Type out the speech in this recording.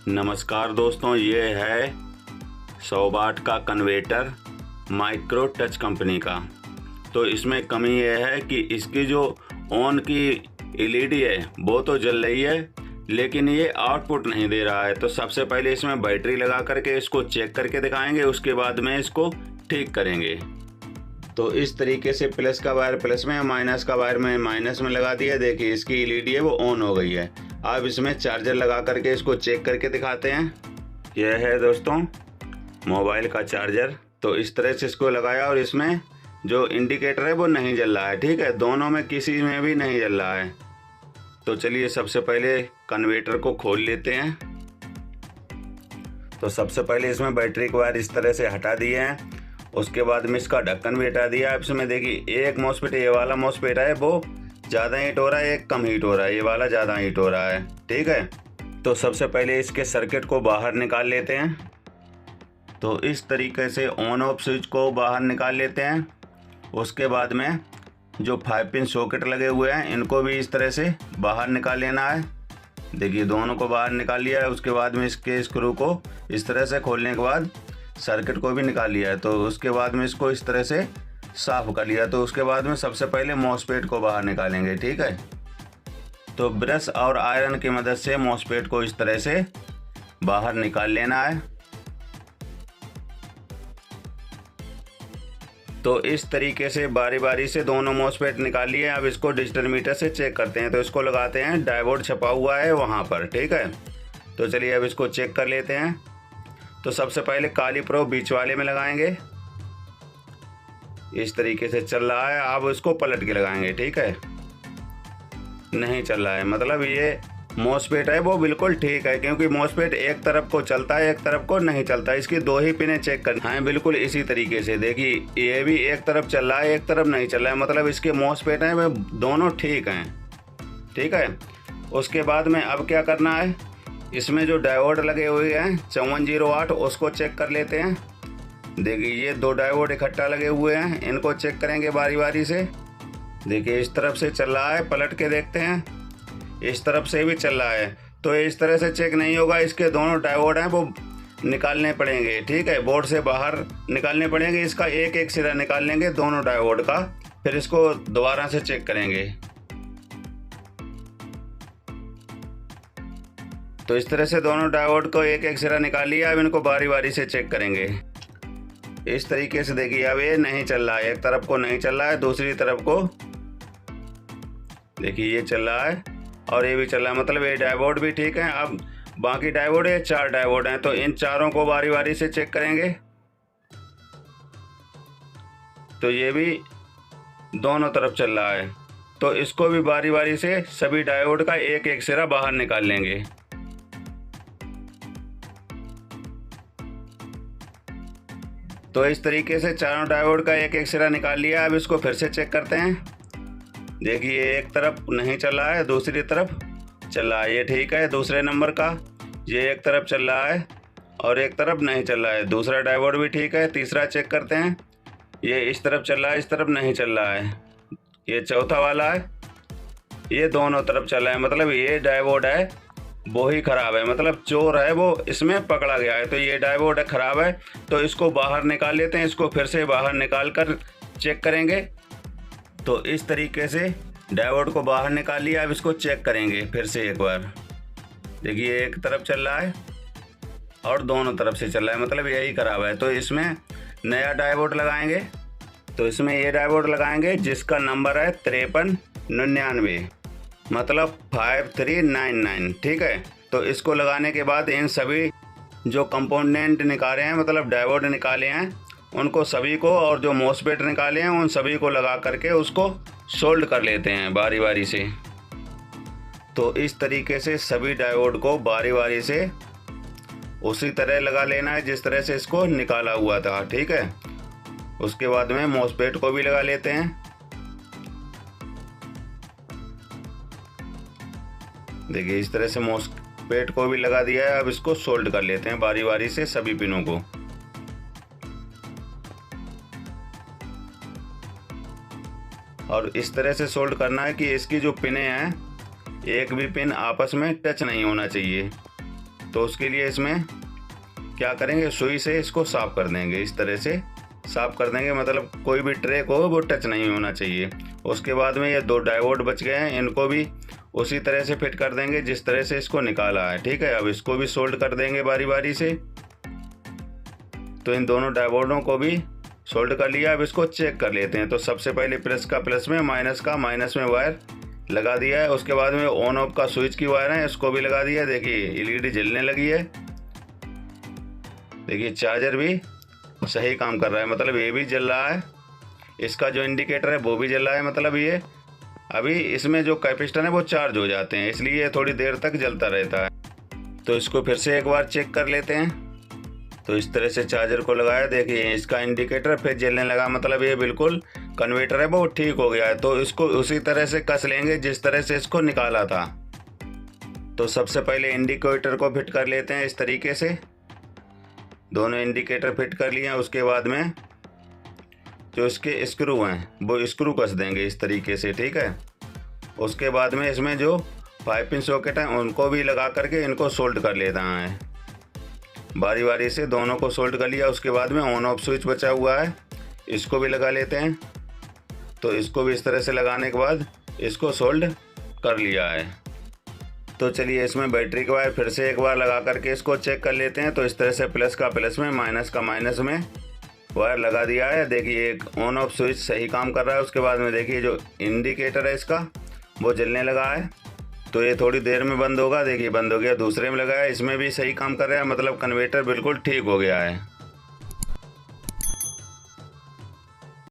नमस्कार दोस्तों, ये है 100 वाट का कन्वर्टर माइक्रो टच कंपनी का। तो इसमें कमी ये है कि इसकी जो ऑन की एलईडी है वो तो जल रही है, लेकिन ये आउटपुट नहीं दे रहा है। तो सबसे पहले इसमें बैटरी लगा करके इसको चेक करके दिखाएंगे, उसके बाद में इसको ठीक करेंगे। तो इस तरीके से प्लस का वायर प्लस में, माइनस का वायर में माइनस में लगा दिया। देखिए इसकी एलईडी है वो ऑन हो गई है। अब इसमें चार्जर लगा करके इसको चेक करके दिखाते हैं। यह है दोस्तों मोबाइल का चार्जर। तो इस तरह से इसको लगाया और इसमें जो इंडिकेटर है वो नहीं जल रहा है। ठीक है, दोनों में किसी में भी नहीं जल रहा है। तो चलिए सबसे पहले कन्वर्टर को खोल लेते हैं। तो सबसे पहले इसमें बैटरी के वायर इस तरह से हटा दिए हैं। उसके बाद में इसका ढक्कन भी हटा दिया। अब इसमें देखिए एक मॉसफेट, ये वाला मॉसफेट है वो ज़्यादा हीट हो रहा है, एक कम हीट हो रहा है। ये वाला ज़्यादा हीट हो रहा है। ठीक है, तो सबसे पहले इसके सर्किट को बाहर निकाल लेते हैं। तो इस तरीके से ऑन ऑफ स्विच को बाहर निकाल लेते हैं। उसके बाद में जो 5 पिन सॉकेट लगे हुए हैं इनको भी इस तरह से बाहर निकाल लेना है। देखिए दोनों को बाहर निकाल लिया है। उसके बाद में इसके स्क्रू को इस तरह से खोलने के बाद सर्किट को भी निकाल लिया है। तो उसके बाद में इसको इस तरह से साफ़ कर लिया। तो उसके बाद में सबसे पहले मॉसफेट को बाहर निकालेंगे। ठीक है, तो ब्रश और आयरन की मदद से मॉसफेट को इस तरह से बाहर निकाल लेना है। तो इस तरीके से बारी बारी से दोनों मॉसफेट निकाल लिए। अब इसको डिजिटल मीटर से चेक करते हैं। तो इसको लगाते हैं, डायोड छपा हुआ है वहाँ पर। ठीक है, तो चलिए अब इसको चेक कर लेते हैं। तो सबसे पहले काली प्रो बीच वाले में लगाएंगे। इस तरीके से चल रहा है। अब इसको पलट के लगाएंगे। ठीक है, नहीं चल रहा है, मतलब ये मॉसफेट है वो बिल्कुल ठीक है, क्योंकि मॉसफेट एक तरफ को चलता है एक तरफ को नहीं चलता। इसकी 2 ही पिनें चेक करनी हैं बिल्कुल इसी तरीके से। देखिए ये भी एक तरफ चल रहा है एक तरफ नहीं चल रहा है, मतलब इसके मॉसफेट हैं वे दोनों ठीक हैं। ठीक है, उसके बाद में अब क्या करना है, इसमें जो डायोड लगे हुए हैं 5408 उसको चेक कर लेते हैं। देखिए ये 2 डायोड इकट्ठा लगे हुए हैं, इनको चेक करेंगे बारी बारी से। देखिए इस तरफ से चल रहा है, पलट के देखते हैं, इस तरफ से भी चल रहा है। तो इस तरह से चेक नहीं होगा, इसके दोनों डायोड हैं वो निकालने पड़ेंगे। ठीक है, बोर्ड से बाहर निकालने पड़ेंगे। इसका एक एक सिरा निकाल लेंगे दोनों डायोड का, फिर इसको दोबारा से चेक करेंगे। तो इस तरह से दोनों डायोड को एक एक सिरा निकाल लिया। अब इनको बारी बारी से चेक करेंगे इस तरीके से। देखिए अब ये नहीं चल रहा है, एक तरफ को नहीं चल रहा है, दूसरी तरफ को देखिए ये चल रहा है और ये भी चल रहा है, मतलब ये डायोड भी ठीक है। अब बाकी डायोड है 4 डायोड हैं, तो इन चारों को बारी बारी से चेक करेंगे। तो ये भी दोनों तरफ चल रहा है, तो इसको भी बारी बारी से सभी डायोड का एक एक सिरा बाहर निकाल लेंगे। तो इस तरीके से चारों डायोड का एक एक सिरा निकाल लिया। अब इसको फिर से चेक करते हैं। देखिए एक तरफ नहीं चल रहा है, दूसरी तरफ चल रहा है, ये ठीक है। दूसरे नंबर का ये एक तरफ चल रहा है और एक तरफ नहीं चल रहा है, दूसरा डायोड भी ठीक है। तीसरा चेक करते हैं, ये इस तरफ चल रहा है, इस तरफ नहीं चल रहा है। ये चौथा वाला है, ये दोनों तरफ चल रहा है, मतलब ये डायोड है वो ही ख़राब है, मतलब चोर है वो इसमें पकड़ा गया है। तो ये डायोड ख़राब है, तो इसको बाहर निकाल लेते हैं। इसको फिर से बाहर निकाल कर चेक करेंगे। तो इस तरीके से डायोड को बाहर निकाल लिया। अब इसको चेक करेंगे फिर से एक बार। देखिए एक तरफ चल रहा है और दोनों तरफ से चल रहा है, मतलब यही ख़राब है। तो इसमें नया डायोड लगाएंगे। तो इसमें ये डायोड लगाएंगे जिसका नंबर है 5399, मतलब 5399। ठीक है, तो इसको लगाने के बाद इन सभी जो कंपोनेंट निकाले हैं, मतलब डायोड निकाले हैं, उनको सभी को, और जो मॉसफेट निकाले हैं उन सभी को लगा करके उसको सोल्ड कर लेते हैं बारी बारी से। तो इस तरीके से सभी डायोड को बारी बारी से उसी तरह लगा लेना है जिस तरह से इसको निकाला हुआ था। ठीक है, उसके बाद में मॉसफेट को भी लगा लेते हैं। देखिए इस तरह से मॉसफेट को भी लगा दिया है। अब इसको सोल्ड कर लेते हैं बारी बारी से सभी पिनों को। और इस तरह से सोल्ड करना है कि इसकी जो पिनें हैं एक भी पिन आपस में टच नहीं होना चाहिए। तो उसके लिए इसमें क्या करेंगे, सुई से इसको साफ़ कर देंगे। इस तरह से साफ़ कर देंगे, मतलब कोई भी ट्रैक हो वो टच नहीं होना चाहिए। उसके बाद में ये 2 डायोड बच गए हैं, इनको भी उसी तरह से फिट कर देंगे जिस तरह से इसको निकाला है। ठीक है, अब इसको भी सोल्ड कर देंगे बारी बारी से। तो इन दोनों डायोडों को भी सोल्ड कर लिया। अब इसको चेक कर लेते हैं। तो सबसे पहले प्लस का प्लस में, माइनस का माइनस में वायर लगा दिया है। उसके बाद में ऑन ऑफ का स्विच की वायर है, इसको भी लगा दिया। देखिए एलईडी जलने लगी है। देखिए चार्जर भी सही काम कर रहा है, मतलब ये भी जल रहा है। इसका जो इंडिकेटर है वो भी जल रहा है, मतलब ये अभी इसमें जो कैपेसिटर है वो चार्ज हो जाते हैं, इसलिए ये थोड़ी देर तक जलता रहता है। तो इसको फिर से एक बार चेक कर लेते हैं। तो इस तरह से चार्जर को लगाया। देखिए इसका इंडिकेटर फिर जलने लगा, मतलब ये बिल्कुल कन्वर्टर है वो ठीक हो गया है। तो इसको उसी तरह से कस लेंगे जिस तरह से इसको निकाला था। तो सबसे पहले इंडिकेटर को फिट कर लेते हैं इस तरीके से। दोनों इंडिकेटर फिट कर लिए हैं। उसके बाद में जो इसके स्क्रू हैं वो स्क्रू कस देंगे इस तरीके से। ठीक है, उसके बाद में इसमें जो 5 पिन सॉकेट हैं उनको भी लगा करके इनको सोल्ड कर लेना है। बारी बारी से दोनों को सोल्ड कर लिया। उसके बाद में ऑन ऑफ स्विच बचा हुआ है, इसको भी लगा लेते हैं। तो इसको भी इस तरह से लगाने के बाद इसको सोल्ड कर लिया है। तो चलिए इसमें बैटरी का वायर फिर से एक बार लगा करके इसको चेक कर लेते हैं। तो इस तरह से प्लस का प्लस में, माइनस का माइनस में वायर लगा दिया है। देखिए एक ऑन ऑफ स्विच सही काम कर रहा है। उसके बाद में देखिए जो इंडिकेटर है इसका वो जलने लगा है। तो ये थोड़ी देर में बंद होगा। देखिए बंद हो गया। दूसरे में लगाया, इसमें भी सही काम कर रहा है, मतलब कन्वर्टर बिल्कुल ठीक हो गया है।